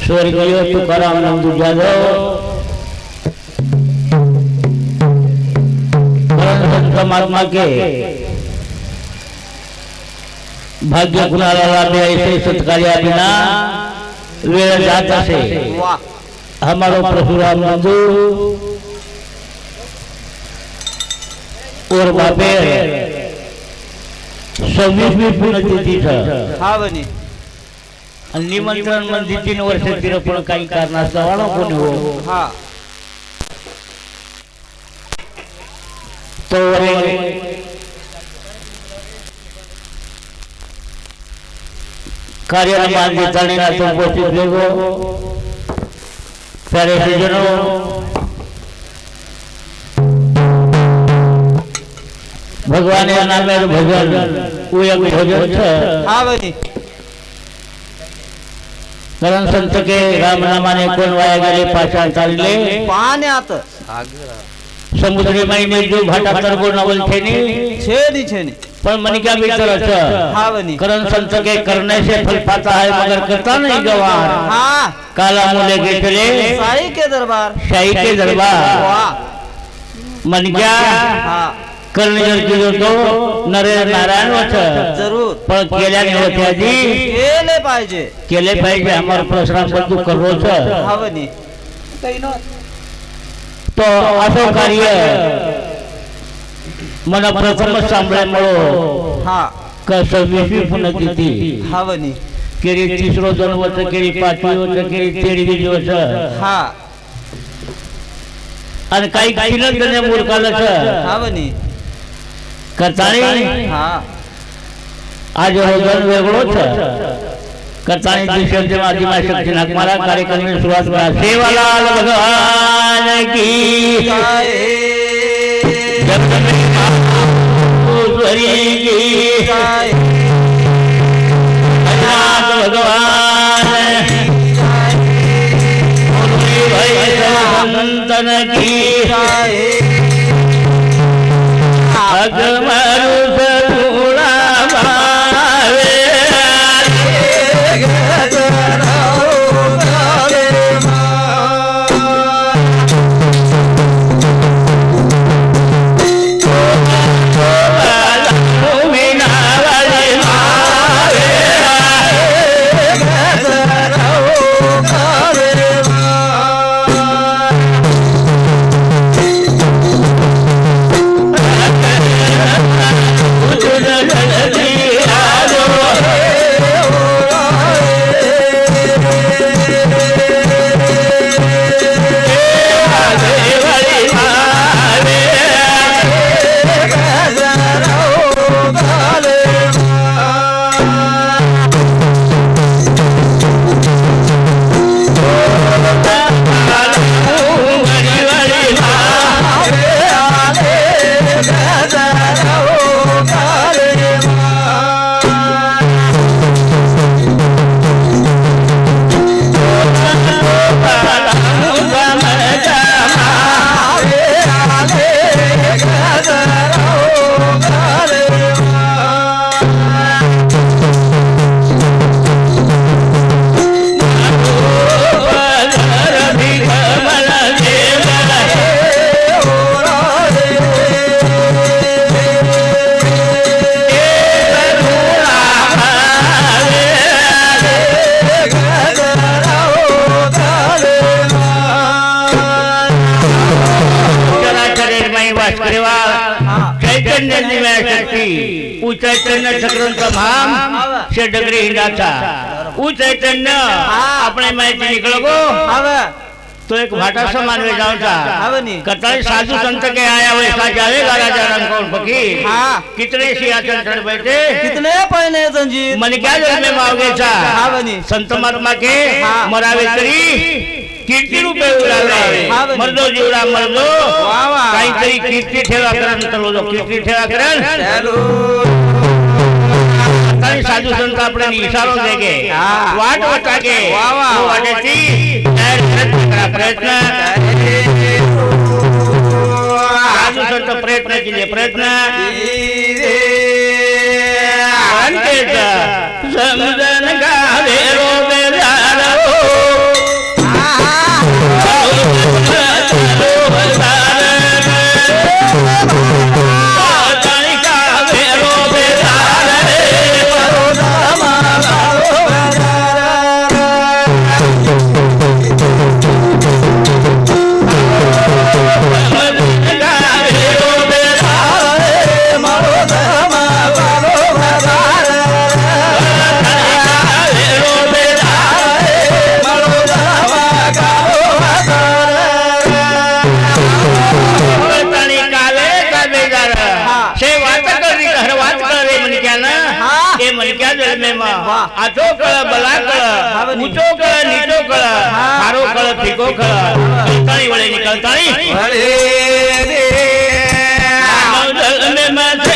स्वर्गीय तुकाराम नंदू जाधव महात्मा के भाग्य कुणाला लाभे ऐसे सत्कार्य बिना वेळ जाता से हमारो परशुराम नंदू और बापे 26वी पुण्यतिथी हा बनी निमंत्रण म्हणजे 3 वर्ष तिला पण काही कारणास्तव कोणी हो हा तो कार्यक्रम देताना तो उपस्थित देखो प्यारे सज्जनों भगवान या नामे भजन उयक भजन हा बनी कारण संत के राम नामाने कोण वाया गेले पाषाण चालले पाण्यात समुद्री महिने जो भाटा तरबो नवल छेनी छेनी पण मन क्या भीतर हा बनी करण संत के करने से फल पाता है मगर करता नहीं गवार हाँ काला मुले के चले शाही के दरबार वाह मन क्या हाँ करणे जर केलो तो नरेंद्र नारायण वच जरूर पण केल्याने होते आजी केले पाहिजे हमारा परशुराम बंधू कररोच हा बनी तो असो कार्य मन प्रथम सांभाळ्यामुळं हा का 26वी पुण्यतिथी हा बनी केरी 3रो जन्मच केरी 5वी वर्ष केरी 13वी दिवस हा आणि काही किलन जने मूर्खालच हा बनी करताणी हा आज रोजन वेगळोच करताणी दिवसांचे माध्यमा शक्ती नागमारा कार्यक्रम सुरुवात करा सेवालाल भगवान की जय जगदंबे मातुरी की जय अनाथ भगवान मुरली भाई संतन की जय अगमरु सतुड़ा भावे चैतन्य चक्रंचा भाम से डगरे हिंडाचा उ चैतन्य अपने माहिती निकलो गो तो एक भाटा समान वे जाऊचा कताई साधु संत के आया वैसा जावेगा राजा रंगकौर फकीर कितने सिंहासन चढ़ बैठे कितने पहने जंजीर मन क्या जग में माओगे चा संत महात्मा के मरावे करी कीर्ती रूपे उडाले मर्दो जीवडा मर्दो काहीतरी कीर्ती ठेवा करण चलो कीर्ती ठेवा करण साधु संत अपने इशारों देगे वाट बचाके वाटेची प्रयत्न साधु संत प्रयत्न केले प्रयत्न समजन गावे रो बेजारो आचो कळ बला कळ ऊंचो कळ नीचो कळ हारो कळ फीको कळ कलताणी वळे निकलताणी में माथे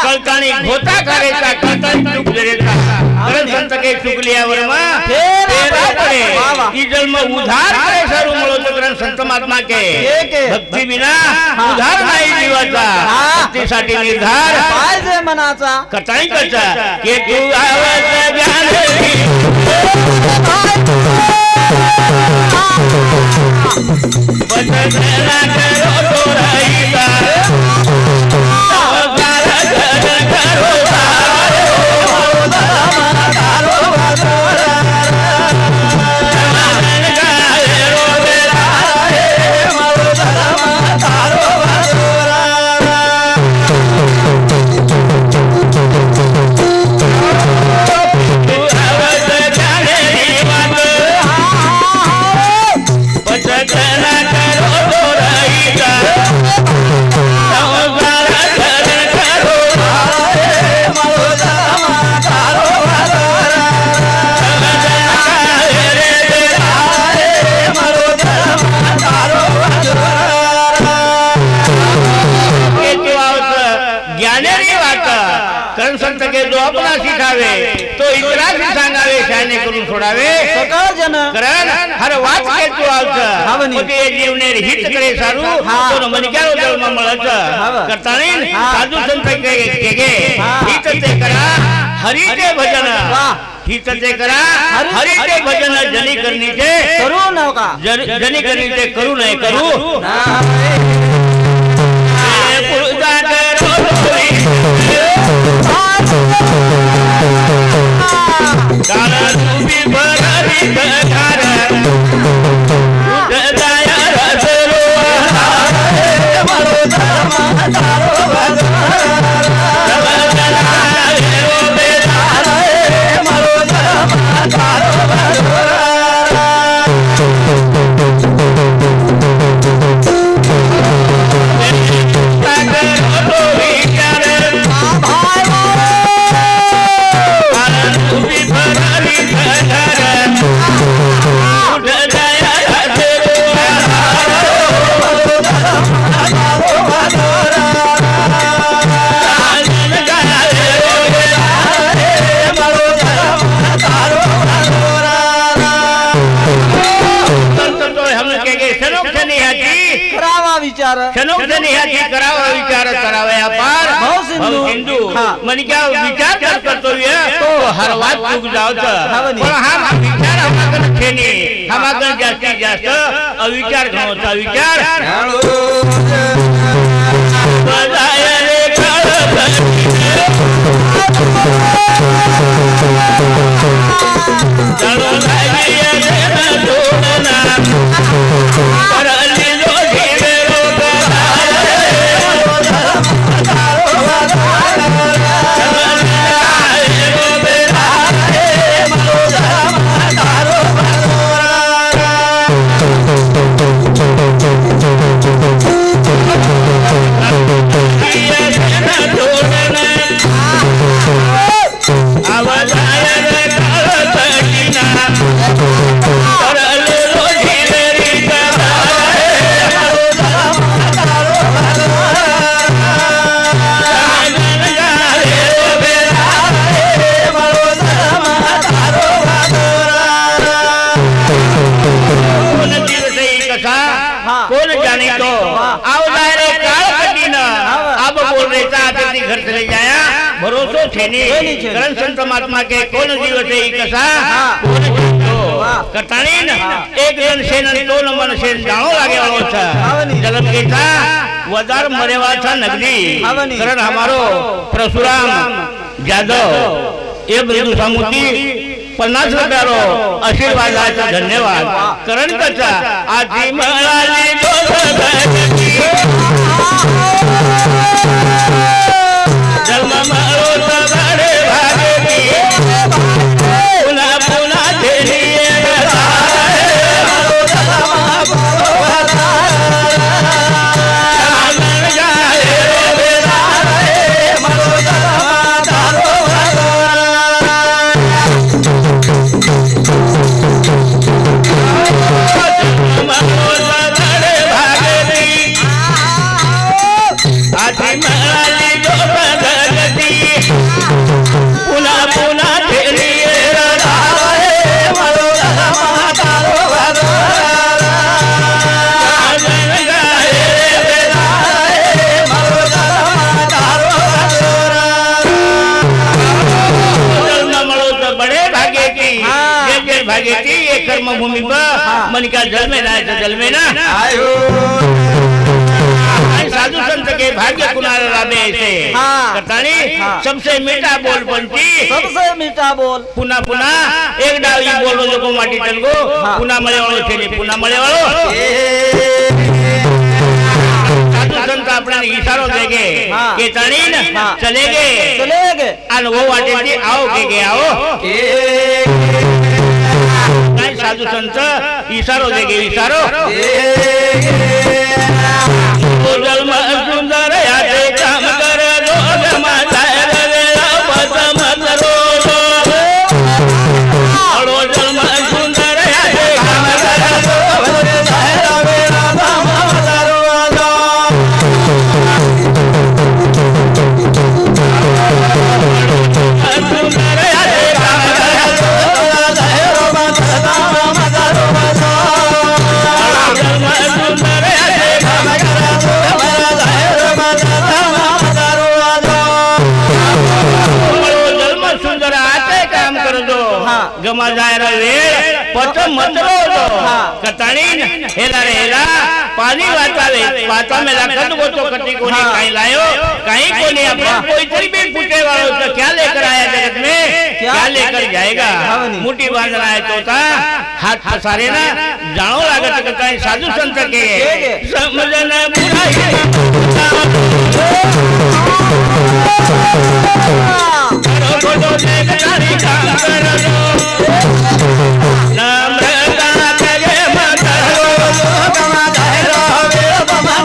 कलताणी घोता करायचा कलताणी चूक जरेचा कारण संत के चुकलियावर फेरा पडे ई जन्म उधार करे सारू मळो तो कारण संत महात्मा के भक्ती बिना उधार नाही जीवाचा भक्तीसाठी निर्धार पाहिजे मनाचा कटाई करता के तू आवत ज्ञान बचना करो तो रहीता तो इतरा सांगावे शाने करून सोडावे सकळ जन कारण हर वाच के तू आवच मते जीवनेर हित करे सारू तो मनिक्यारो जन्म मळच करताणी साधू संत के हित ते करा हरीचे भजन हित ते करा हरीचे भजन जनी करणीचे करू नका जनी करणीचे करू नाही करू पुरुषा करो कारण तुम्ही भरारी घर दया रसरो मारो धर्म तारो मारो धर्म तारो करावा विचार करावे अपार हिंदू मनी क्या विचार करतोय तो हर बात चूक जावत पण हा विचार हमाकन खेनी हमाकन जास्तीत जास्त अविचार घ्यावचा विचार बजाय रे चलो लागिए रे दोना परली लो जानी तो आओ दायरे काल कटी न अब बोल रहे था आते घर चले जाया भरोसो छे नहीं करण संत महात्मा के कौन जीव से कसा कौन जीवतो कटाणी न एक जन सेन तो न मन सेन जानो लागे वालो था जन्म के था वदार मरेवा था नगरी करण हमारो परशुराम जादव ये बिंदु सामुती 50 रुपयारो आशीर्वाद आचा धन्यवाद करण कचा आजी महाराजी जन्म मारो सवारे भागे पुनः पुनः तेरी कर्म भूमि पर मन का जल में ना जल में ना आयो साधु संत के भाग्य कुनाल लाभे ऐसे कतानी सबसे मीठा बोल पंची सबसे मीठा बोल पुनः पुनः एक डाल ये बोलो जो को माटी टंगो पुनः मले वालो चले पुनः मले वालो साधु संत अपना इशारो देगे के तानी न चलेगे अनुभव वाटे थी आओ के आओ साधु संत इशारो देगे इशारो जन्म सुंदर याते काम कर दो जमा वेला पदम करो अड़ो जन्म सुंदर याते काम कर दो वेला पदम करो सुंदर याते काम कर दो गमा जायरा वेळ पचम मतरो दो कताणी हेला हेला पानी वातावे वाता में लाखत को तो कटी कोनी काई लायो काई कोनी अपना कोई तरी भी पूछे वालो तो क्या लेकर आया जगत में क्या लेकर जाएगा मुट्ठी बांध रहा है तोता हाथ पसारे ना जानो लागत कताई साधु संत के समझन बुराई करो देख तारी काम करो नाम रता करे मत करो गमा जाए वे बमा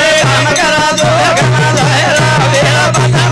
काम करा दो गमा जाए वे बमा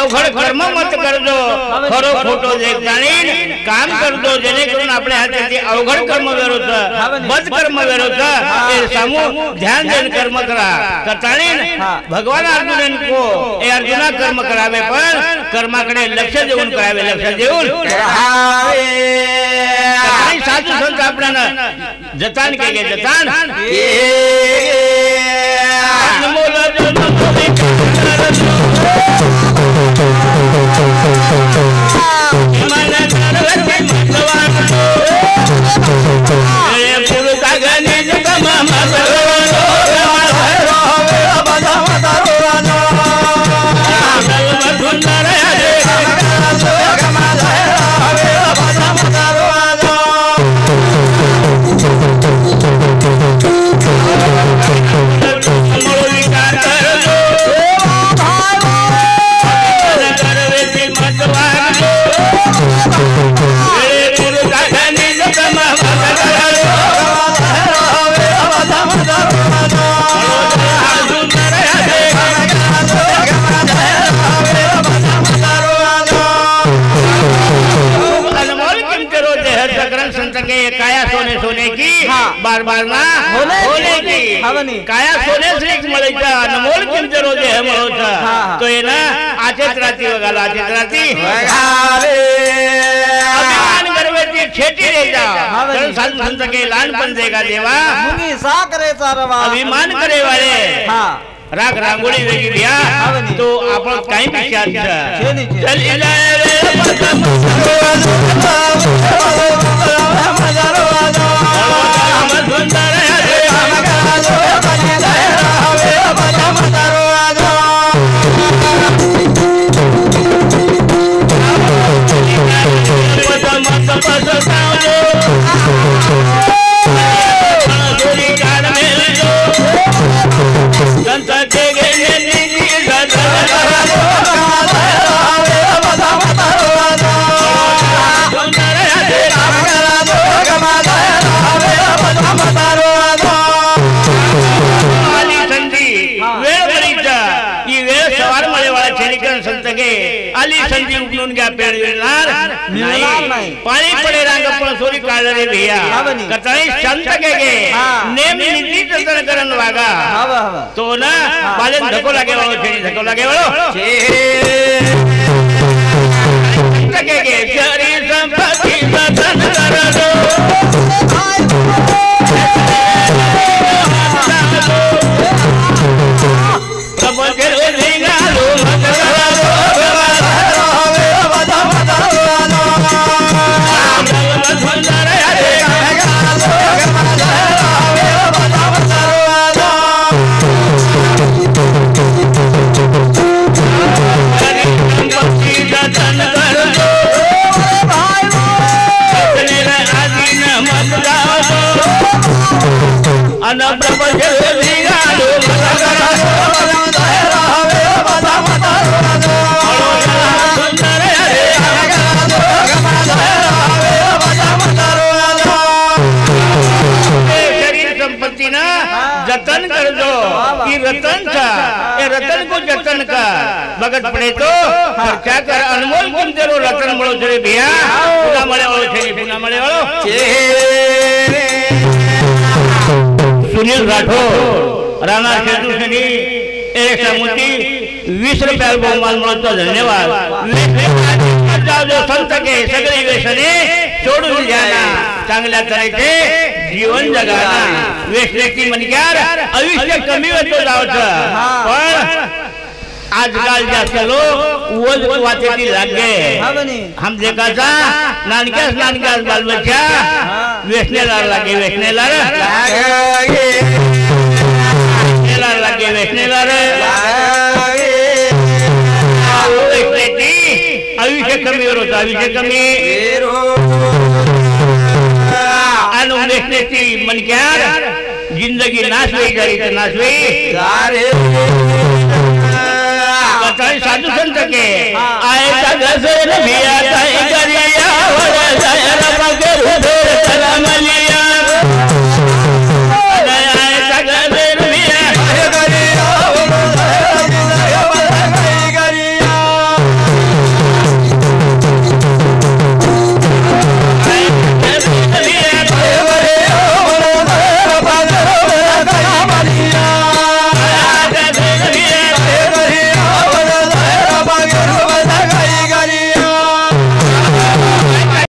अवघड कर्म मत कर दो खरो खोटो देखतानी काम कर दो जेने करून आपल्या हाताची अवघड कर्म विरोध बद कर्म विरोध ए सामू ध्यान देन कर्म करा कतानी भगवान अर्जुन को ए अर्जुना कर्म करावे पण कर्माकडे लक्ष देऊन करावे लक्ष देऊन काही साधू संत आपल्याला जतान केले जतान के ये काया सोने सोने की बार बार ना होने की काया सोने श्री मळायचा अनमोल किंमत रोजे हे म्हणूचा तो ये ना आचेत राती वगाला आचेत राती अभिमान गर्वेची छेटी रेजा कारण संत के लहानपण देगा देवा मुंगी साकरेचा रवा अभिमान करे वाले राग रांगोळी वेगळी दिया तो आपण काही विचार चल इलाय रे संधी उगलून घ्या पेड़ नाही पाणी पडे रांग पण सोरी काढले रे भैया कथाई संत के नेम नीति जतन करन वागा तो ना बालन धको लागे वालो छेड़ी धको लागे वालो संत के शरीर संपत्ति जतन कर दो प्रभु के ढेंगा लो जतन कर दो कि रतन था ये रतन को जतन कर बगत पड़े तो खर्चा कर अनमोल किंमत रो रतन मळो छे भैया पुना मळे वालो छे पुना मळे वालो सुनील राठोड राणा शेतुसनी एक समुती 20 रुपया बहुमान मळतो धन्यवाद जो संत के सगळी व्यसने सोडून द्याना चांगल्या तऱ्हेचे जीवन जगाना व्यसनेची मनक्यार आयुष्य कमी होतो जावचं पण आजकाल जास्त लोग वोज वाचेती लागे हम देखाचा नानक्यास बाल बच्चा व्यसनेला लागे व्यसनेला लागे व्यसनेला आयुष्य कमी होतं आयुष्य कमी आणि व्यसनेची मनक्यार जिंदगी नाशवी जारी नाशवी साधु संत के आए भी आता